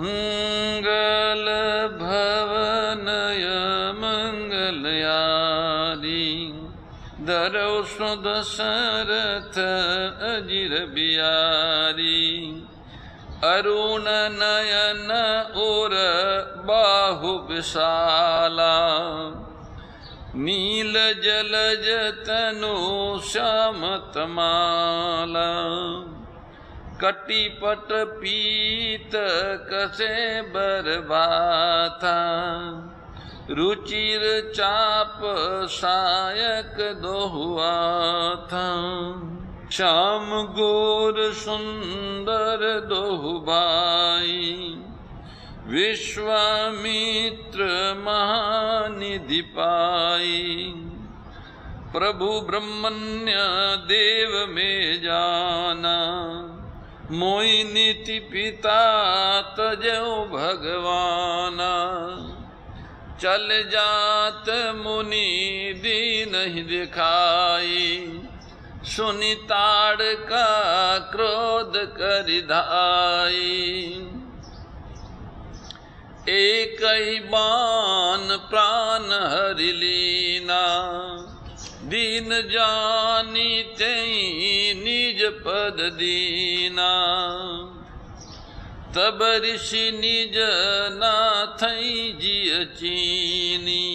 मंगल भवनय मंगलयारी धरो दशरथ अजिर बिहारी अरुण नयन और बाहु विशाला नील जलज तनु श्यामतमाला कटिपट पीत कसे बरबाथा रुचिर चाप सायक दोहुआ था श्याम गोर सुंदर दोहु भाई विश्वामित्र महानिधि पाई प्रभु ब्रह्मण्य देव में जाना मोहि नीति पिता तजो भगवाना चल जात मुनि दीन ही दिखाई सुनि ताड़का क्रोध कर धाई एक ही बान प्राण हरि लीना दीन जानी तेई निज पद दीना तब ऋषि निज नाथई जिय चीनी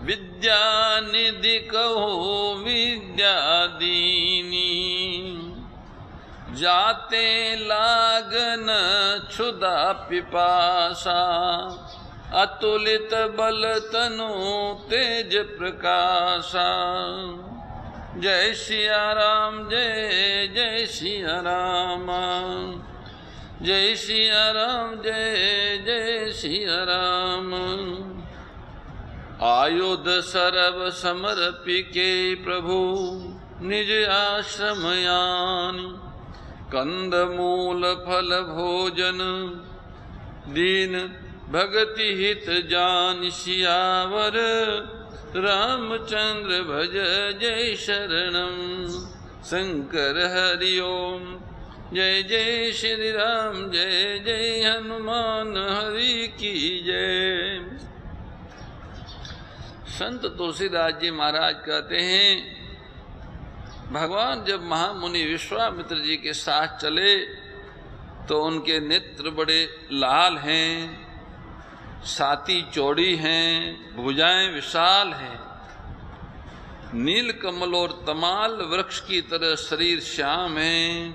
विद्या निधि कहो विद्या दीनी जाते लागन क्षुधा पिपासा अतुलित बल तनु तेज प्रकाशा जय सिया राम जय जय सिया राम जय सिया राम जय जय सिया राम आयुध सरब समर्पिके प्रभु निज आश्रम यानि कंद मूल फल भोजन दीन भगति हित जान सियावर रामचंद्र भज जय शरणम शंकर हरि ओम जय जय श्री राम जय जय हनुमान हरि की जय। संत तुलसीदास जी महाराज कहते हैं भगवान जब महामुनि विश्वामित्र जी के साथ चले तो उनके नेत्र बड़े लाल हैं, छाती चौड़ी हैं, भुजाएं विशाल हैं, नील कमल और तमाल वृक्ष की तरह शरीर श्याम है,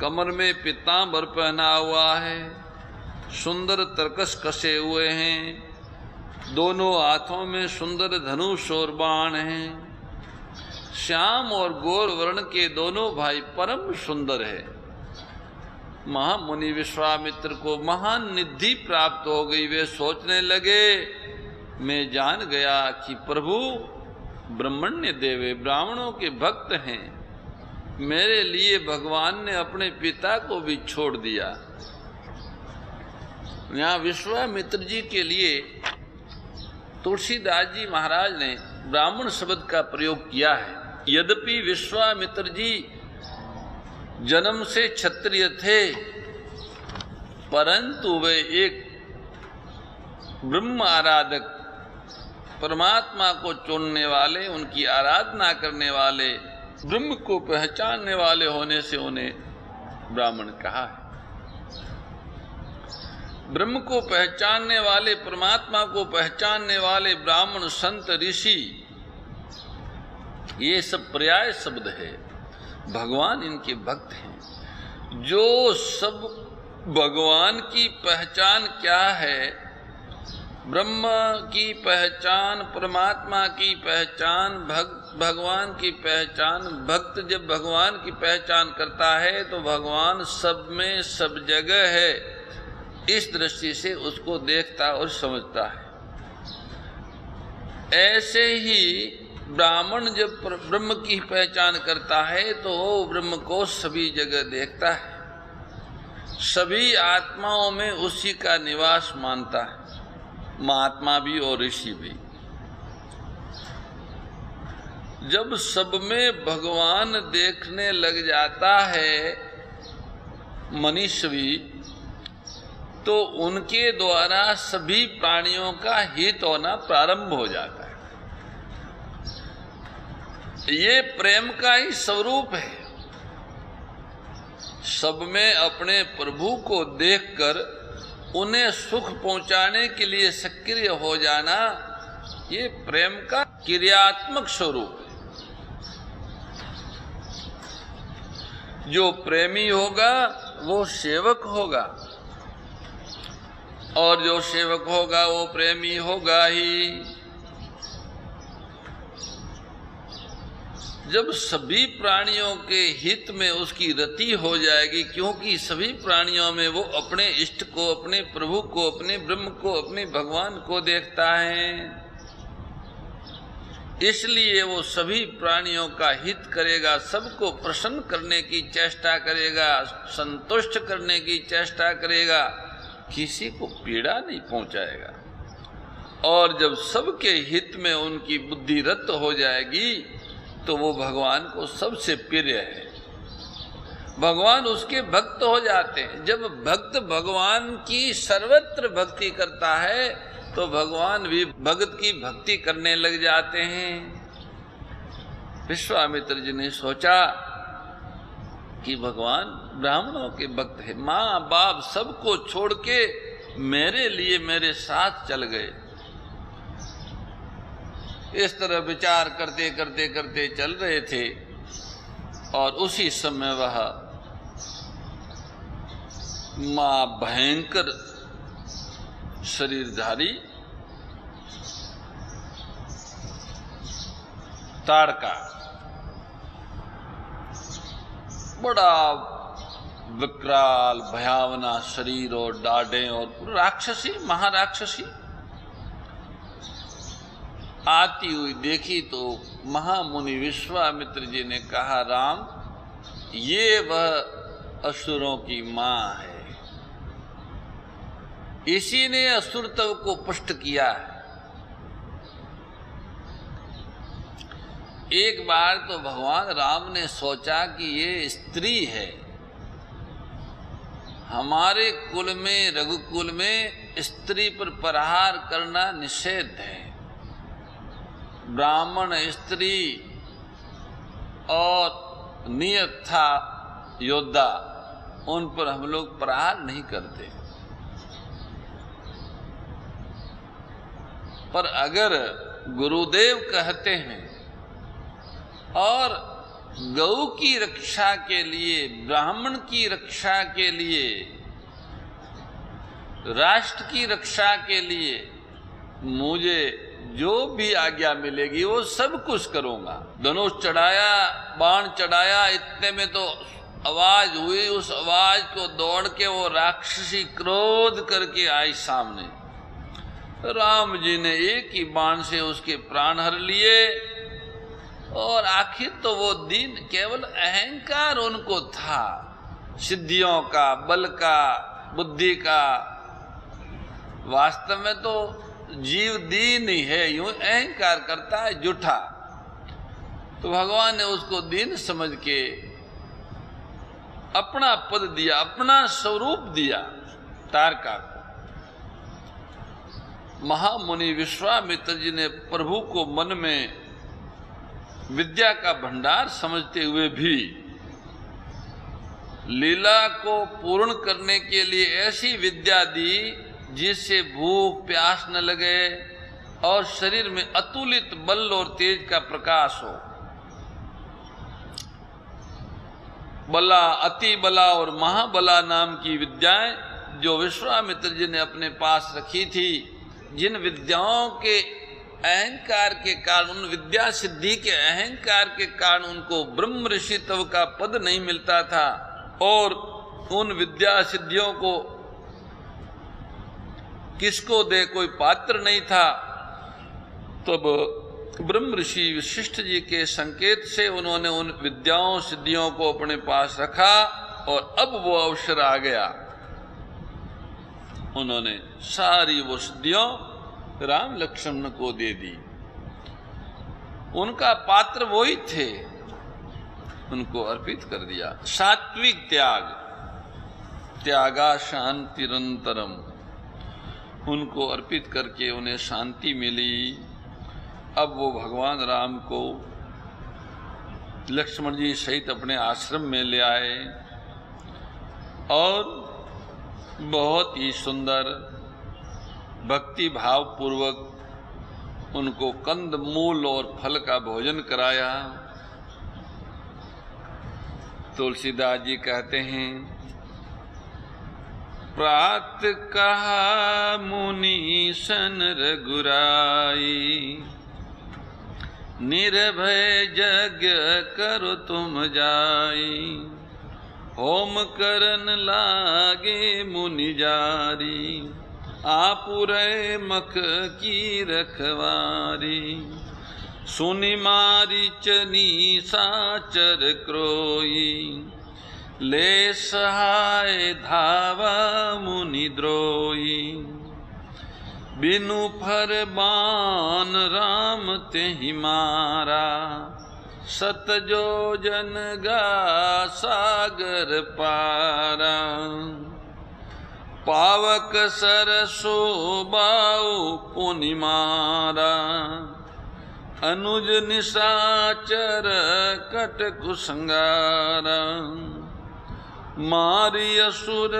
कमर में पीतांबर पहना हुआ है, सुंदर तरकस कसे हुए हैं, दोनों हाथों में सुंदर धनुष और बाण हैं। श्याम और गोर वर्ण के दोनों भाई परम सुंदर है। महामुनि विश्वामित्र को महान निधि प्राप्त हो गई। वे सोचने लगे मैं जान गया कि प्रभु ब्रह्मण्य देवे ब्राह्मणों के भक्त हैं, मेरे लिए भगवान ने अपने पिता को भी छोड़ दिया। यहाँ विश्वामित्र जी के लिए तुलसीदास जी महाराज ने ब्राह्मण शब्द का प्रयोग किया है। यद्यपि विश्वामित्र जी जन्म से क्षत्रिय थे, परंतु वे एक ब्रह्म आराधक, परमात्मा को चुनने वाले, उनकी आराधना करने वाले, ब्रह्म को पहचानने वाले होने से उन्हें ब्राह्मण कहा है। ब्रह्म को पहचानने वाले, परमात्मा को पहचानने वाले ब्राह्मण, संत, ऋषि, ये सब पर्याय शब्द है। भगवान इनके भक्त हैं। जो सब भगवान की पहचान क्या है, ब्रह्म की पहचान, परमात्मा की पहचान, भगवान की पहचान, भक्त जब भगवान की पहचान करता है तो भगवान सब में सब जगह है, इस दृष्टि से उसको देखता और समझता है। ऐसे ही ब्राह्मण जब ब्रह्म की पहचान करता है तो वो ब्रह्म को सभी जगह देखता है, सभी आत्माओं में उसी का निवास मानता है, महात्मा भी और ऋषि भी। जब सब में भगवान देखने लग जाता है मनुष्य भी, तो उनके द्वारा सभी प्राणियों का हित होना प्रारंभ हो जाता है। ये प्रेम का ही स्वरूप है। सब में अपने प्रभु को देखकर उन्हें सुख पहुंचाने के लिए सक्रिय हो जाना, ये प्रेम का क्रियात्मक स्वरूप है। जो प्रेमी होगा वो सेवक होगा, और जो सेवक होगा वो प्रेमी होगा ही। जब सभी प्राणियों के हित में उसकी रति हो जाएगी, क्योंकि सभी प्राणियों में वो अपने इष्ट को, अपने प्रभु को, अपने ब्रह्म को, अपने भगवान को देखता है, इसलिए वो सभी प्राणियों का हित करेगा, सबको प्रसन्न करने की चेष्टा करेगा, संतुष्ट करने की चेष्टा करेगा, किसी को पीड़ा नहीं पहुंचाएगा। और जब सबके हित में उनकी बुद्धि रत हो जाएगी तो वो भगवान को सबसे प्रिय है। भगवान उसके भक्त हो जाते हैं। जब भक्त भगवान की सर्वत्र भक्ति करता है तो भगवान भी भक्त की भक्ति करने लग जाते हैं। विश्वामित्र जी ने सोचा कि भगवान ब्राह्मणों के भक्त है, माँ बाप सबको छोड़ के मेरे लिए मेरे साथ चल गए। इस तरह विचार करते करते करते चल रहे थे, और उसी समय वह मां भयंकर शरीरधारी ताड़का, बड़ा विकराल भयावना शरीर और डाढ़ें और राक्षसी, महाराक्षसी आती हुई देखी तो महामुनि विश्वामित्र जी ने कहा, राम, ये वह असुरों की मां है, इसी ने असुरत्व को पुष्ट किया है। एक बार तो भगवान राम ने सोचा कि ये स्त्री है, हमारे कुल में, रघुकुल में स्त्री पर प्रहार करना निषेध है। ब्राह्मण, स्त्री और नियत था योद्धा, उन पर हम लोग प्रहार नहीं करते। पर अगर गुरुदेव कहते हैं और गौ की रक्षा के लिए, ब्राह्मण की रक्षा के लिए, राष्ट्र की रक्षा के लिए मुझे जो भी आज्ञा मिलेगी वो सब कुछ करूंगा। धनुष चढ़ाया, बाण चढ़ाया, इतने में तो आवाज हुई। उस आवाज को दौड़ के वो राक्षसी क्रोध करके आई सामने। राम जी ने एक ही बाण से उसके प्राण हर लिए, और आखिर तो वो दिन केवल अहंकार उनको था, सिद्धियों का, बल का, बुद्धि का। वास्तव में तो जीव दीन ही है, यूं अहंकार करता है झूठा। तो भगवान ने उसको दीन समझ के अपना पद दिया, अपना स्वरूप दिया तारका को। महामुनि विश्वामित्र जी ने प्रभु को मन में विद्या का भंडार समझते हुए भी लीला को पूर्ण करने के लिए ऐसी विद्या दी जिससे भूख प्यास न लगे और शरीर में अतुलित बल और तेज का प्रकाश हो। बला, अति बला और महाबला नाम की विद्याएं जो विश्वामित्र जी ने अपने पास रखी थी, जिन विद्याओं के अहंकार के कारण, उन विद्या सिद्धि के अहंकार के कारण उनको ब्रह्म ऋषित्व का पद नहीं मिलता था, और उन विद्या सिद्धियों को किसको दे कोई पात्र नहीं था। तब ब्रह्म ऋषि वशिष्ठ जी के संकेत से उन्होंने उन विद्याओं सिद्धियों को अपने पास रखा, और अब वो अवसर आ गया। उन्होंने सारी वो सिद्धियों राम लक्ष्मण को दे दी। उनका पात्र वो ही थे, उनको अर्पित कर दिया। सात्विक त्याग, त्यागा शांतिरंतरम, उनको अर्पित करके उन्हें शांति मिली। अब वो भगवान राम को लक्ष्मण जी सहित अपने आश्रम में ले आए और बहुत ही सुंदर भक्ति भाव पूर्वक उनको कंद मूल और फल का भोजन कराया। तुलसीदास जी कहते हैं, प्रात कहा मुनि सन रघुराई, निर्भय यज्ञ करो तुम जाई, होम करन लागे मुनि जारी, आपुरे मख की रखवारी, सुनि मारीचनी साचर क्रोई, ले सहाय धावा मुनि द्रोई, बिनु फरमान राम तेहि मारा, सत जोजन गा सागर पारा, पावक सरसो बाऊ पुनि मारा, अनुज निशाचर कट कुसंगारा, मारी असुर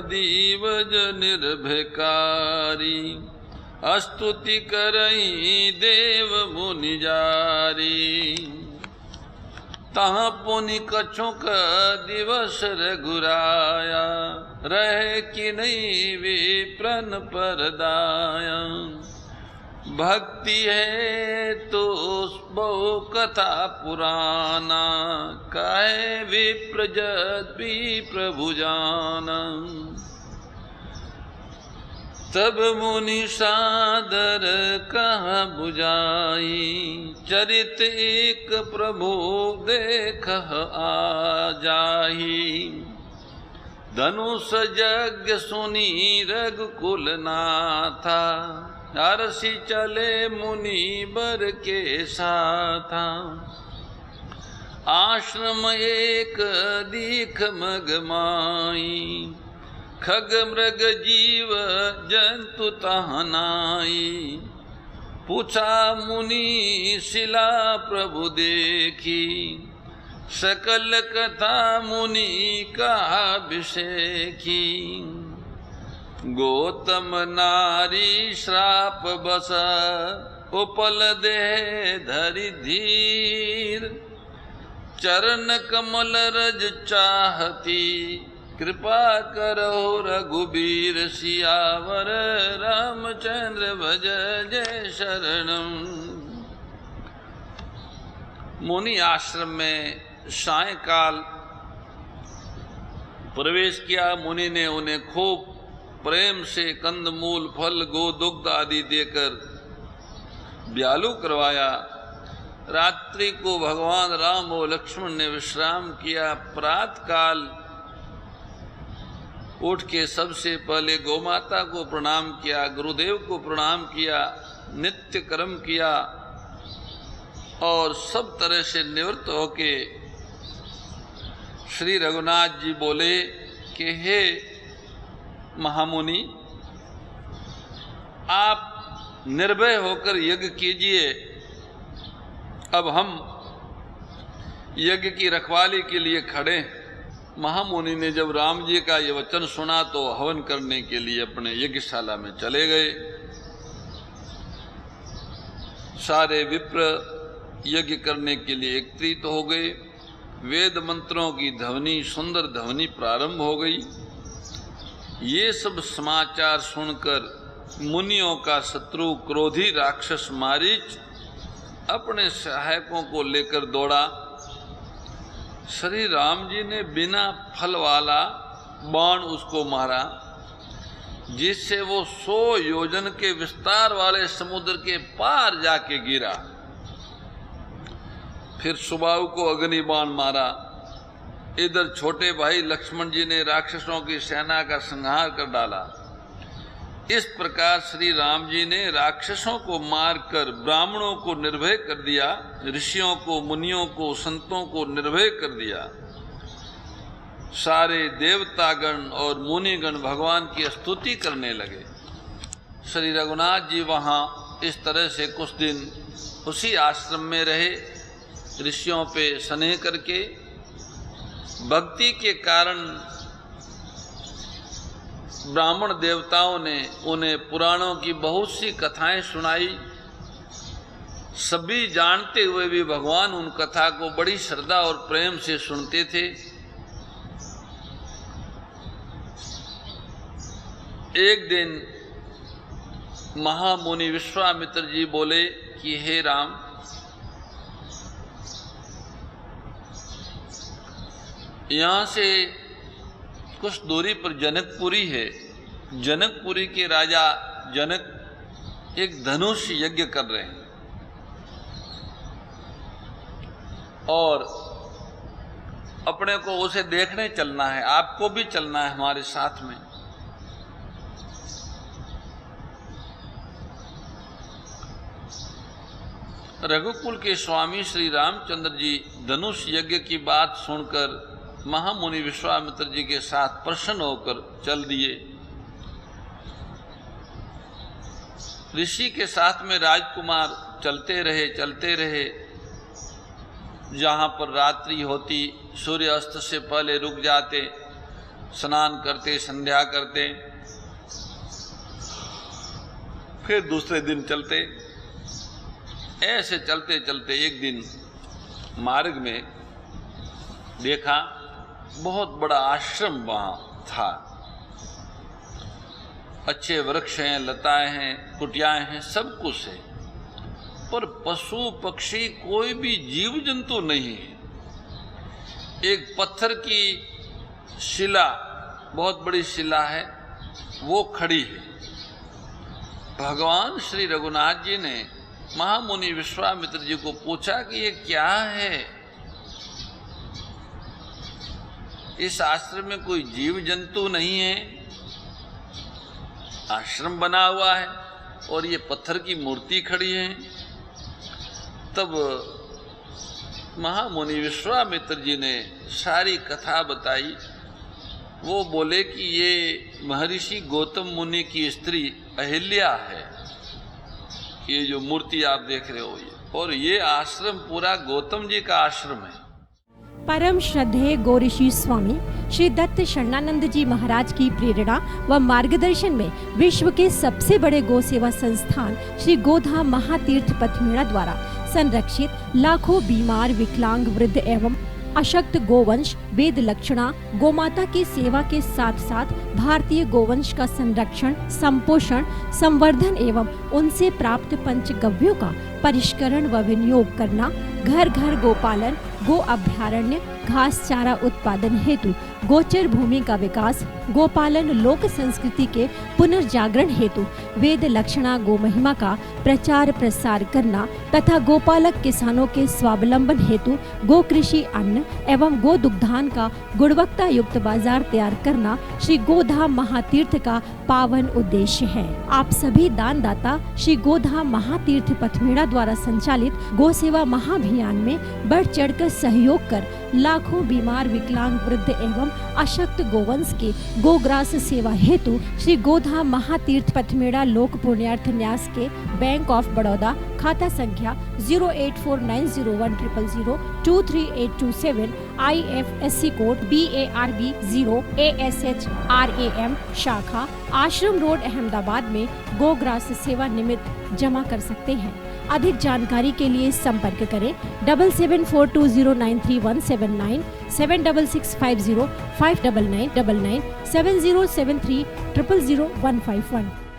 दीवज निर्भयकारी, स्तुति करई देव मुनि जारी, तहाँ पुनि कछुक दिवस रघुराया, रहे कि नहीं विप्रन परदाया, भक्ति है तो बहु कथा पुराना, काहे विप्र जद भी प्रभु जाना, तब मुनि सादर कहा बुझाई, चरित एक प्रभु देख आ जाही, धनुष यज्ञ सुनी रघुकुल नाथा, अरसी चले मुनि बर के साथा, आश्रम एक दीख मगमाई, खग मृग जीव जंतु तहनाई, पूछा मुनि शिला प्रभु देखी, सकल कथा मुनि का अभिषेकी, गौतम नारी श्राप बस उपल दे धरि धीर, चरण कमल रज चाहती, कृपा करो रघुबीर, सियावर रामचंद्र भज जय शरणम। मुनि आश्रम में सायंकाल प्रवेश किया। मुनि ने उन्हें खूब प्रेम से कंदमूल फल गोदुग्ध आदि देकर ब्यालू करवाया। रात्रि को भगवान राम और लक्ष्मण ने विश्राम किया। प्रातःकाल उठ के सबसे पहले गौमाता को प्रणाम किया, गुरुदेव को प्रणाम किया, नित्य कर्म किया और सब तरह से निवृत्त होके श्री रघुनाथ जी बोले कि हे महामुनि, आप निर्भय होकर यज्ञ कीजिए। अब हम यज्ञ की रखवाली के लिए खड़े हैं। महामुनि ने जब राम जी का ये वचन सुना तो हवन करने के लिए अपने यज्ञशाला में चले गए। सारे विप्र यज्ञ करने के लिए एकत्रित हो गए। वेद मंत्रों की ध्वनि, सुंदर ध्वनि प्रारंभ हो गई। ये सब समाचार सुनकर मुनियों का शत्रु क्रोधी राक्षस मारीच अपने सहायकों को लेकर दौड़ा। श्री राम जी ने बिना फल वाला बाण उसको मारा, जिससे वो 100 योजन के विस्तार वाले समुद्र के पार जाके गिरा। फिर सुबाहु को अग्नि बाण मारा। इधर छोटे भाई लक्ष्मण जी ने राक्षसों की सेना का संहार कर डाला। इस प्रकार श्री राम जी ने राक्षसों को मारकर ब्राह्मणों को निर्भय कर दिया, ऋषियों को, मुनियों को, संतों को निर्भय कर दिया। सारे देवतागण और मुनिगण भगवान की स्तुति करने लगे। श्री रघुनाथ जी वहाँ इस तरह से कुछ दिन उसी आश्रम में रहे, ऋषियों पे स्नेह करके। भक्ति के कारण ब्राह्मण देवताओं ने उन्हें पुराणों की बहुत सी कथाएं सुनाई। सभी जानते हुए भी भगवान उन कथा को बड़ी श्रद्धा और प्रेम से सुनते थे। एक दिन महामुनि विश्वामित्र जी बोले कि हे राम, यहाँ से कुछ दूरी पर जनकपुरी है। जनकपुरी के राजा जनक एक धनुष यज्ञ कर रहे हैं और अपने को उसे देखने चलना है, आपको भी चलना है हमारे साथ में। रघुकुल के स्वामी श्री रामचंद्र जी धनुष यज्ञ की बात सुनकर महामुनि विश्वामित्र जी के साथ प्रसन्न होकर चल दिए। ऋषि के साथ में राजकुमार चलते रहे। जहाँ पर रात्रि होती, सूर्य अस्त से पहले रुक जाते, स्नान करते, संध्या करते, फिर दूसरे दिन चलते। ऐसे चलते चलते एक दिन मार्ग में देखा बहुत बड़ा आश्रम वहाँ था। अच्छे वृक्ष हैं, लताएं हैं, कुटियाएं हैं, सब कुछ है, पर पशु पक्षी कोई भी जीव जंतु नहीं है। एक पत्थर की शिला, बहुत बड़ी शिला है, वो खड़ी है। भगवान श्री रघुनाथ जी ने महामुनि विश्वामित्र जी को पूछा कि ये क्या है? इस आश्रम में कोई जीव जंतु नहीं है, आश्रम बना हुआ है और ये पत्थर की मूर्ति खड़ी है। तब महामुनि विश्वामित्र जी ने सारी कथा बताई। वो बोले कि ये महर्षि गौतम मुनि की स्त्री अहिल्या है, ये जो मूर्ति आप देख रहे हो ये, और ये आश्रम पूरा गौतम जी का आश्रम है। परम श्रद्धेय गौरीशी स्वामी श्री दत्त शरणानंद जी महाराज की प्रेरणा व मार्गदर्शन में विश्व के सबसे बड़े गौ सेवा संस्थान श्री गोधाम महातीर्थ पथमेड़ा द्वारा संरक्षित लाखों बीमार, विकलांग, वृद्ध एवं अशक्त गोवंश वेद लक्षणा गोमाता की सेवा के साथ साथ भारतीय गोवंश का संरक्षण, संपोषण, संवर्धन एवं उनसे प्राप्त पंचगव्यों का परिष्करण व विनियोग करना, घर घर गोपालन, गो अभ्यारण्य, घास चारा उत्पादन हेतु गोचर भूमि का विकास, गोपालन लोक संस्कृति के पुनर्जागरण हेतु वेद लक्षणा गो महिमा का प्रचार प्रसार करना तथा गोपालक किसानों के स्वावलंबन हेतु गो कृषि अन्न एवं गो दुग्धान का गुणवत्ता युक्त बाजार तैयार करना श्री गोधाम महातीर्थ का पावन उद्देश्य है। आप सभी दानदाता श्री गोधाम महातीर्थ पथमेड़ा द्वारा संचालित गो सेवा महाअभियान में बढ़ चढ़कर सहयोग कर लाखों बीमार, विकलांग, वृद्ध एवं अशक्त गोवंश के गोग्रास सेवा हेतु श्री गोधाम महातीर्थ पथमेड़ा लोक पुण्यार्थ न्यास के बैंक ऑफ बड़ौदा खाता संख्या 084901000238827 IFSC कोड BARB 0 ASHRAM शाखा आश्रम रोड अहमदाबाद में गोग्रास सेवा निमित्त जमा कर सकते हैं। अधिक जानकारी के लिए संपर्क करें 7742093179 7665059999 7073000151।